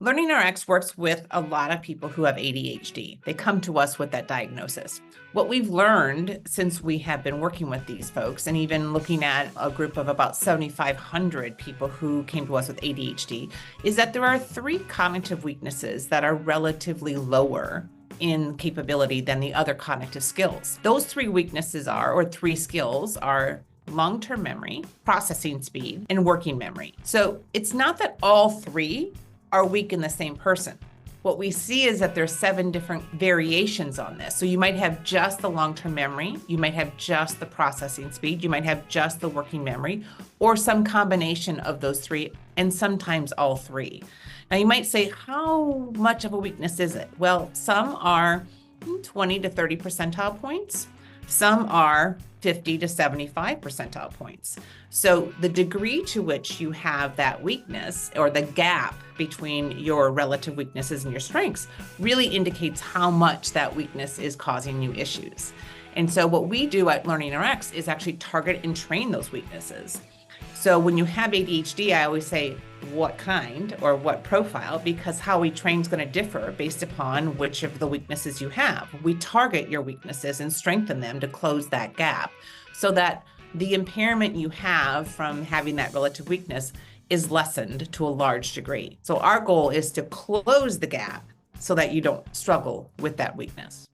LearningRx works with a lot of people who have ADHD. They come to us with that diagnosis. What we've learned since we have been working with these folks, and even looking at a group of about 7,500 people who came to us with ADHD, is that there are three cognitive weaknesses that are relatively lower in capability than the other cognitive skills. Those three weaknesses are, or three skills are, long-term memory, processing speed, and working memory. So it's not that all three are weak in the same person. What we see is that there's 7 different variations on this. So you might have just the long-term memory, you might have just the processing speed, you might have just the working memory, or some combination of those three, and sometimes all three. Now you might say, how much of a weakness is it? Well, some are 20 to 30 percentile points. Some are 50 to 75 percentile points. So the degree to which you have that weakness, or the gap between your relative weaknesses and your strengths, really indicates how much that weakness is causing you issues. And so what we do at LearningRx is actually target and train those weaknesses. So when you have ADHD, I always say, what kind or what profile, because how we train is going to differ based upon which of the weaknesses you have. We target your weaknesses and strengthen them to close that gap so that the impairment you have from having that relative weakness is lessened to a large degree. So our goal is to close the gap so that you don't struggle with that weakness.